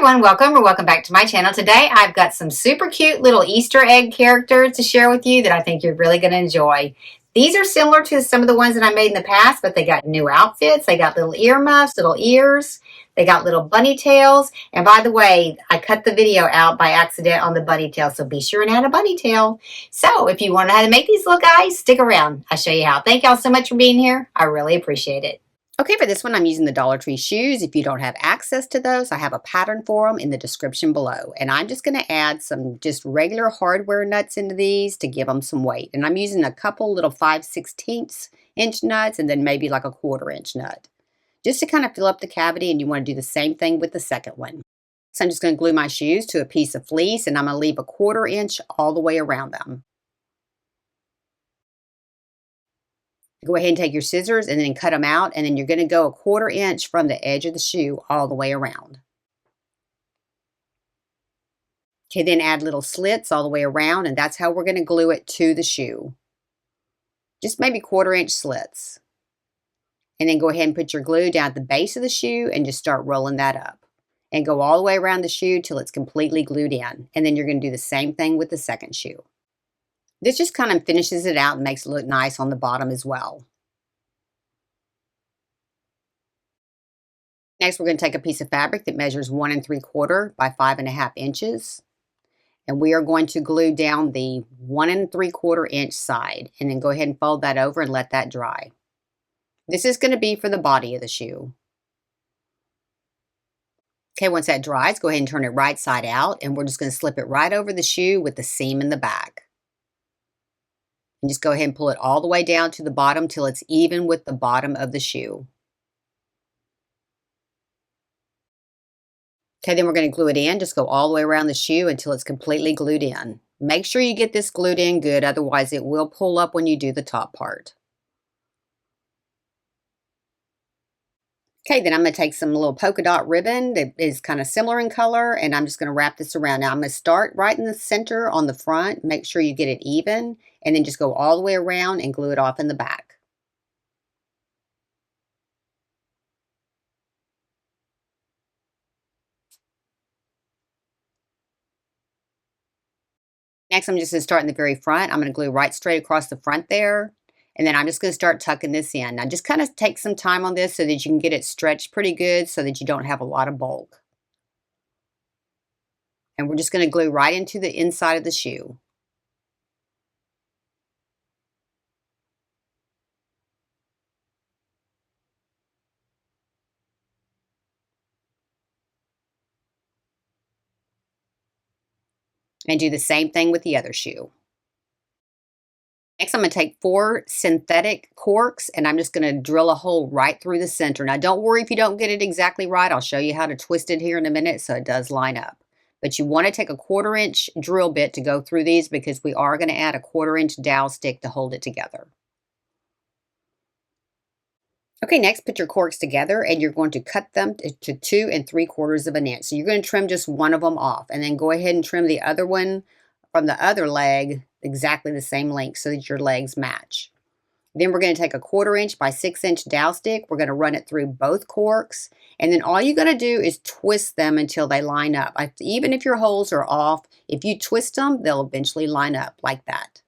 everyone, welcome back to my channel. Today I've got some super cute little Easter egg characters to share with you that I think you're really going to enjoy. These are similar to some of the ones that I made in the past, but they got new outfits. They got little earmuffs, little ears. They got little bunny tails. And by the way, I cut the video out by accident on the bunny tail, so be sure and add a bunny tail. So if you want to know how to make these little guys, stick around. I'll show you how. Thank y'all so much for being here. I really appreciate it. Okay, for this one, I'm using the Dollar Tree shoes. If you don't have access to those, I have a pattern for them in the description below. And I'm just going to add some just regular hardware nuts into these to give them some weight. And I'm using a couple little 5/16 inch nuts and then maybe like a 1/4 inch nut. Just to kind of fill up the cavity, and you want to do the same thing with the second one. So I'm just going to glue my shoes to a piece of fleece, and I'm going to leave a 1/4 inch all the way around them. Go ahead and take your scissors and then cut them out, and then you're going to go a 1/4 inch from the edge of the shoe all the way around. Okay, then add little slits all the way around, and that's how we're going to glue it to the shoe. Just maybe 1/4 inch slits. And then go ahead and put your glue down at the base of the shoe and just start rolling that up. And go all the way around the shoe till it's completely glued in. And then you're going to do the same thing with the second shoe. This just kind of finishes it out and makes it look nice on the bottom as well. Next, we're going to take a piece of fabric that measures 1 3/4 by 5.5 inches. And we are going to glue down the 1 3/4 inch side. And then go ahead and fold that over and let that dry. This is going to be for the body of the shoe. Okay, once that dries, go ahead and turn it right side out. And we're just going to slip it right over the shoe with the seam in the back. And just go ahead and pull it all the way down to the bottom till it's even with the bottom of the shoe. Okay, then we're going to glue it in. Just go all the way around the shoe until it's completely glued in. Make sure you get this glued in good, otherwise it will pull up when you do the top part. Okay, then I'm going to take some little polka dot ribbon that is kind of similar in color, and I'm just going to wrap this around. Now I'm going to start right in the center on the front. Make sure you get it even, and then just go all the way around and glue it off in the back. Next, I'm just going to start in the very front. I'm going to glue right straight across the front there. And then I'm just going to start tucking this in. Now just kind of take some time on this so that you can get it stretched pretty good so that you don't have a lot of bulk. And we're just going to glue right into the inside of the shoe. And do the same thing with the other shoe. Next, I'm going to take 4 synthetic corks, and I'm just going to drill a hole right through the center. Now, don't worry if you don't get it exactly right. I'll show you how to twist it here in a minute so it does line up. But you want to take a 1/4 inch drill bit to go through these because we are going to add a 1/4 inch dowel stick to hold it together. Okay, next put your corks together and you're going to cut them to 2 3/4 inch. So you're going to trim just one of them off, and then go ahead and trim the other one from the other leg exactly the same length so that your legs match. Then we're going to take a 1/4 inch by 6 inch dowel stick. We're going to run it through both corks, and then all you're going to do is twist them until they line up. Even if your holes are off, if you twist them, they'll eventually line up like that.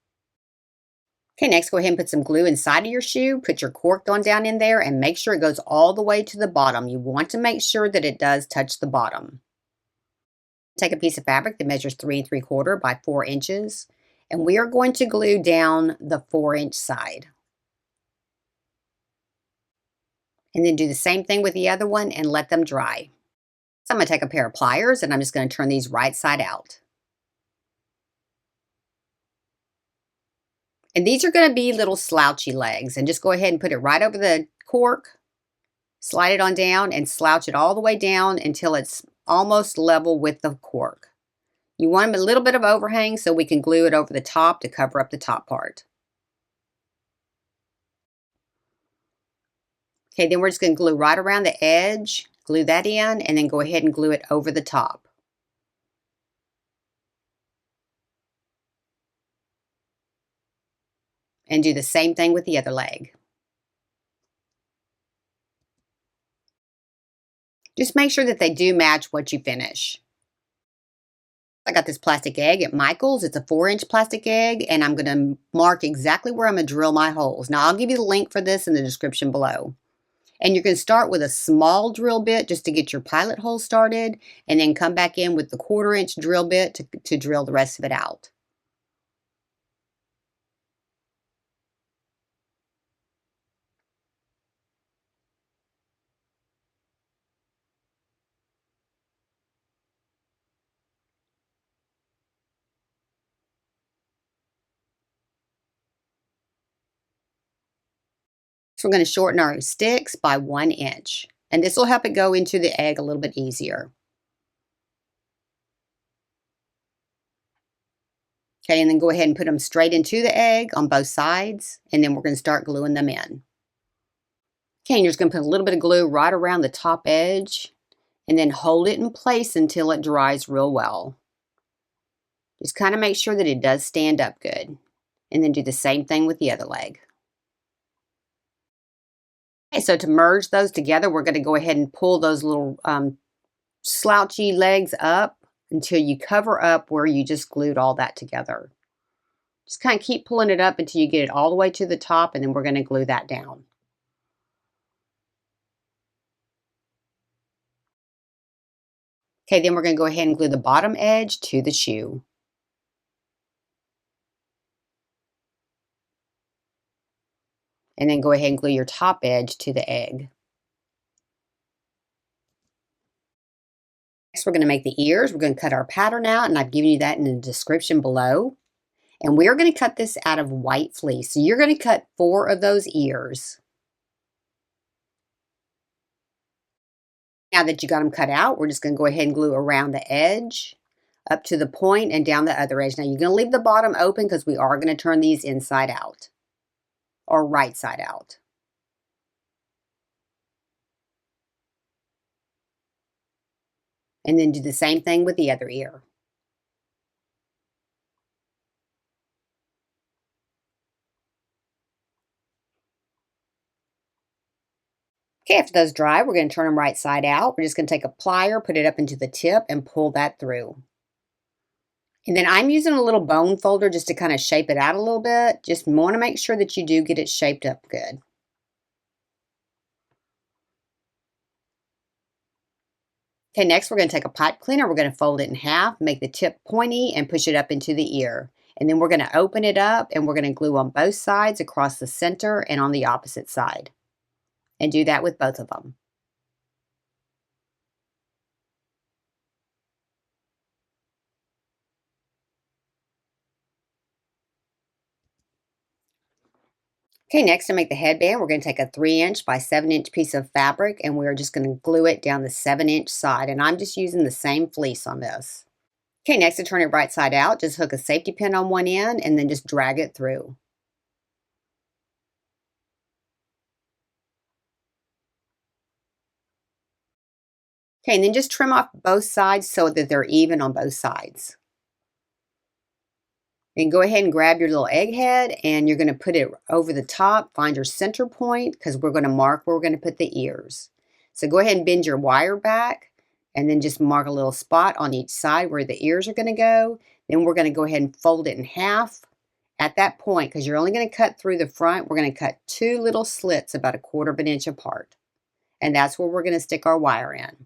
Okay, next go ahead and put some glue inside of your shoe. Put your cork on down in there and make sure it goes all the way to the bottom. You want to make sure that it does touch the bottom. Take a piece of fabric that measures 3 3/4 by 4 inches, and we are going to glue down the 4 inch side. And then do the same thing with the other one and let them dry. So I'm going to take a pair of pliers and I'm just going to turn these right side out. And these are going to be little slouchy legs, and just go ahead and put it right over the cork, slide it on down and slouch it all the way down until it's almost level with the cork. You want a little bit of overhang so we can glue it over the top to cover up the top part. Okay, then we're just going to glue right around the edge, glue that in, and then go ahead and glue it over the top. And do the same thing with the other leg. Just make sure that they do match what you finish. I got this plastic egg at Michael's. It's a 4-inch plastic egg, and I'm going to mark exactly where I'm going to drill my holes. Now, I'll give you the link for this in the description below. And you're going to start with a small drill bit just to get your pilot hole started, and then come back in with the 1/4-inch drill bit to drill the rest of it out. So we're going to shorten our sticks by 1 inch. And this will help it go into the egg a little bit easier. Okay, and then go ahead and put them straight into the egg on both sides, and then we're going to start gluing them in. Okay, and you're just going to put a little bit of glue right around the top edge, and then hold it in place until it dries real well. Just kind of make sure that it does stand up good, and then do the same thing with the other leg. Okay, so to merge those together, we're going to go ahead and pull those little slouchy legs up until you cover up where you just glued all that together. Just kind of keep pulling it up until you get it all the way to the top, and then we're going to glue that down. Okay, then we're going to go ahead and glue the bottom edge to the shoe. And then go ahead and glue your top edge to the egg. Next, we're going to make the ears. We're going to cut our pattern out, and I've given you that in the description below. And we are going to cut this out of white fleece. So you're going to cut 4 of those ears. Now that you got them cut out, we're just going to go ahead and glue around the edge, up to the point, and down the other edge. Now you're going to leave the bottom open because we are going to turn these inside out, or right side out. And then do the same thing with the other ear. Okay, after those dry, we're going to turn them right side out. We're just going to take a plier, put it up into the tip, and pull that through. And then I'm using a little bone folder just to kind of shape it out a little bit. Just want to make sure that you do get it shaped up good. Okay, next we're going to take a pipe cleaner. We're going to fold it in half, make the tip pointy, and push it up into the ear. And then we're going to open it up, and we're going to glue on both sides across the center and on the opposite side. And do that with both of them. Okay, next to make the headband, we're going to take a 3-inch by 7-inch piece of fabric, and we're just going to glue it down the 7-inch side. And I'm just using the same fleece on this. Okay, next to turn it right side out, just hook a safety pin on one end and then just drag it through. Okay, and then just trim off both sides so that they're even on both sides. And go ahead and grab your little egg head, and you're going to put it over the top. Find your center point because we're going to mark where we're going to put the ears. So go ahead and bend your wire back, and then just mark a little spot on each side where the ears are going to go. Then we're going to go ahead and fold it in half at that point, because you're only going to cut through the front. We're going to cut 2 little slits about 1/4 of an inch apart. And that's where we're going to stick our wire in.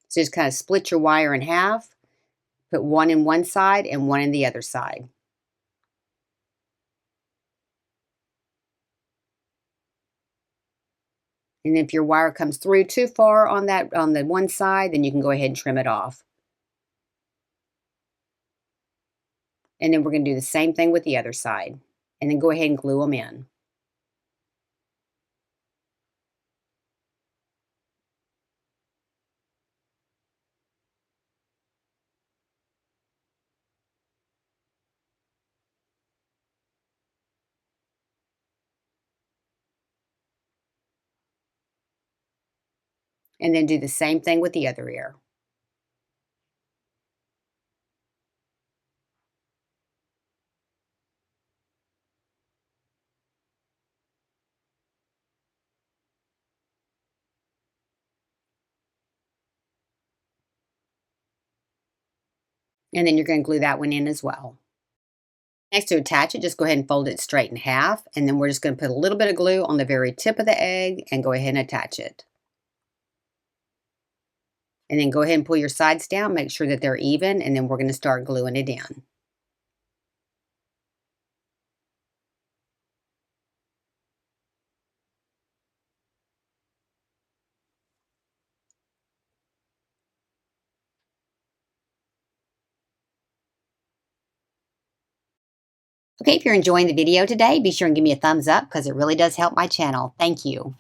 So just kind of split your wire in half, put one in one side and one in the other side. And if your wire comes through too far on the one side, then you can go ahead and trim it off. And then we're going to do the same thing with the other side. And then go ahead and glue them in. And then do the same thing with the other ear. And then you're going to glue that one in as well. Next, to attach it, just go ahead and fold it straight in half. And then we're just going to put a little bit of glue on the very tip of the egg and go ahead and attach it. And then go ahead and pull your sides down, make sure that they're even, and then we're going to start gluing it in. Okay, if you're enjoying the video today, be sure and give me a thumbs up because it really does help my channel. Thank you.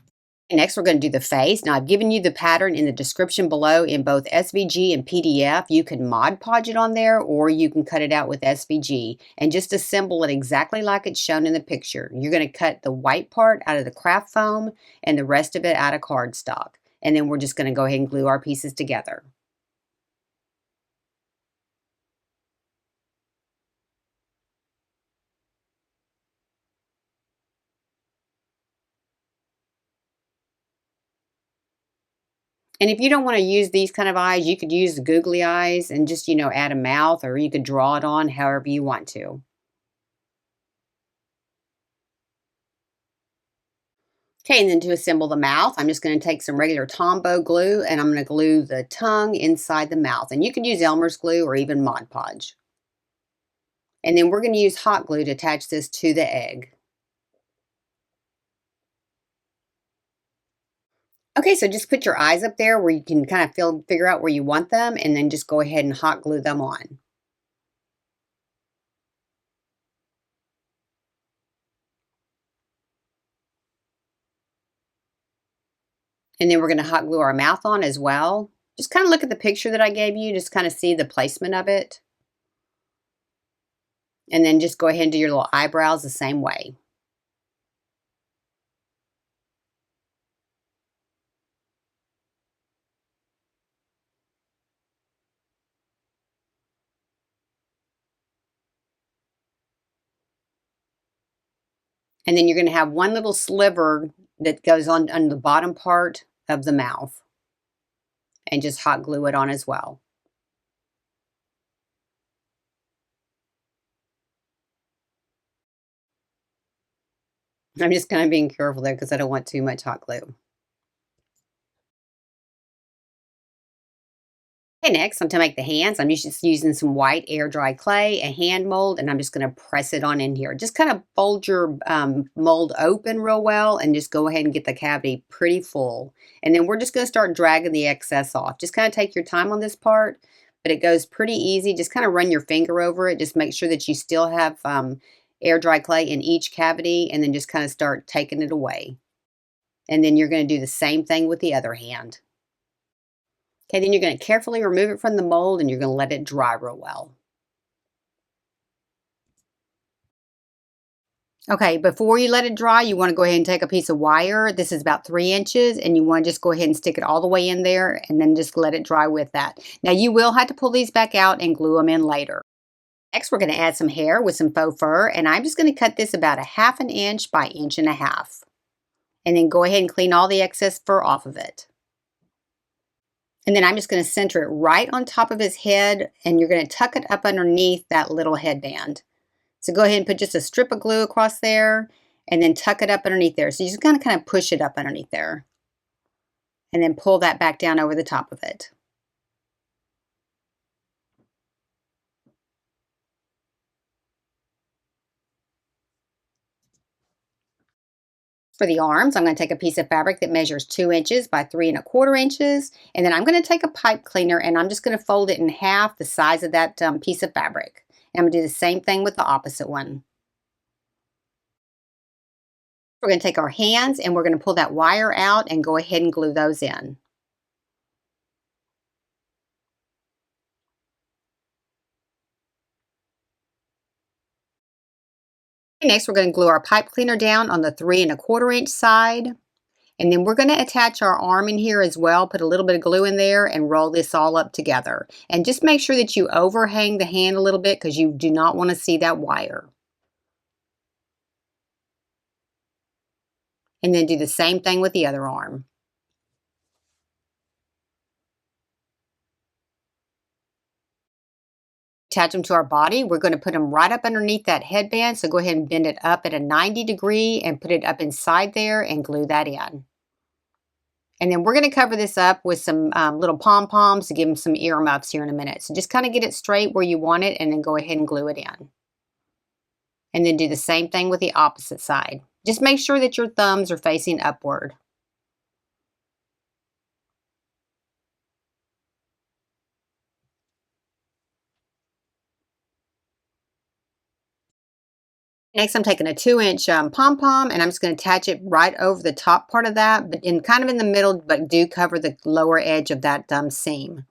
Next, we're going to do the face. Now, I've given you the pattern in the description below in both SVG and PDF. You can Mod Podge it on there, or you can cut it out with SVG and just assemble it exactly like it's shown in the picture. You're going to cut the white part out of the craft foam and the rest of it out of cardstock. And then we're just going to go ahead and glue our pieces together. And if you don't want to use these kind of eyes, you could use the googly eyes and just, add a mouth, or you could draw it on however you want to. Okay, and then to assemble the mouth, I'm just going to take some regular Tombow glue and I'm going to glue the tongue inside the mouth. And you can use Elmer's glue or even Mod Podge. And then we're going to use hot glue to attach this to the egg. Okay, so just put your eyes up there where you can kind of figure out where you want them, and then just go ahead and hot glue them on. And then we're going to hot glue our mouth on as well. Just kind of look at the picture that I gave you, just kind of see the placement of it. And then just go ahead and do your little eyebrows the same way. And then you're going to have one little sliver that goes on the bottom part of the mouth. And just hot glue it on as well. I'm just kind of being careful there because I don't want too much hot glue. Okay, next, I'm to make the hands. I'm just using some white air dry clay, a hand mold, and I'm just going to press it on in here. Just kind of fold your mold open real well and just go ahead and get the cavity pretty full. And then we're just going to start dragging the excess off. Just kind of take your time on this part, but it goes pretty easy. Just kind of run your finger over it. Just make sure that you still have air dry clay in each cavity, and then just kind of start taking it away. And then you're going to do the same thing with the other hand. Okay, then you're going to carefully remove it from the mold and you're going to let it dry real well. Okay, before you let it dry, you want to go ahead and take a piece of wire. This is about 3 inches, and you want to just go ahead and stick it all the way in there and then just let it dry with that. Now, you will have to pull these back out and glue them in later. Next, we're going to add some hair with some faux fur, and I'm just going to cut this about 1/2 inch by 1.5 inches. And then go ahead and clean all the excess fur off of it. And then I'm just going to center it right on top of his head, and you're going to tuck it up underneath that little headband. So go ahead and put just a strip of glue across there and then tuck it up underneath there. So you're just going to kind of push it up underneath there and then pull that back down over the top of it. For the arms, I'm going to take a piece of fabric that measures 2 inches by 3 1/4 inches. And then I'm going to take a pipe cleaner and I'm just going to fold it in half the size of that piece of fabric. And I'm going to do the same thing with the opposite one. We're going to take our hands and we're going to pull that wire out and go ahead and glue those in. Next, we're going to glue our pipe cleaner down on the 3 1/4 inch side. And then we're going to attach our arm in here as well, put a little bit of glue in there and roll this all up together. And just make sure that you overhang the hand a little bit because you do not want to see that wire. And then do the same thing with the other arm. Attach them to our body. We're going to put them right up underneath that headband. So go ahead and bend it up at a 90 degree and put it up inside there and glue that in. And then we're going to cover this up with some little pom-poms to give them some earmuffs here in a minute. So just kind of get it straight where you want it and then go ahead and glue it in. And then do the same thing with the opposite side. Just make sure that your thumbs are facing upward. Next, I'm taking a 2-inch pom-pom and I'm just going to attach it right over the top part of that, but kind of in the middle, but do cover the lower edge of that seam.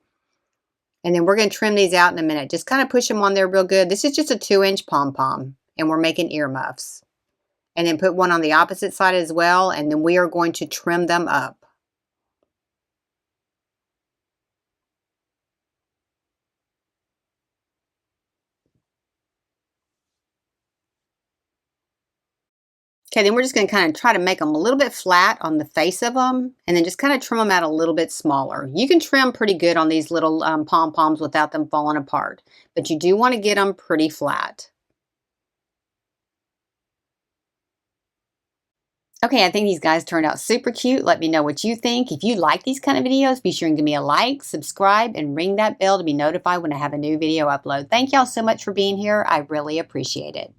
And then we're going to trim these out in a minute. Just kind of push them on there real good. This is just a 2-inch pom-pom and we're making earmuffs. And then put one on the opposite side as well, and then we are going to trim them up. Okay, then we're just going to kind of try to make them a little bit flat on the face of them, and then just kind of trim them out a little bit smaller. You can trim pretty good on these little pom-poms without them falling apart, but you do want to get them pretty flat. Okay, I think these guys turned out super cute. Let me know what you think. If you like these kind of videos, be sure and give me a like, subscribe, and ring that bell to be notified when I have a new video upload. Thank y'all so much for being here. I really appreciate it.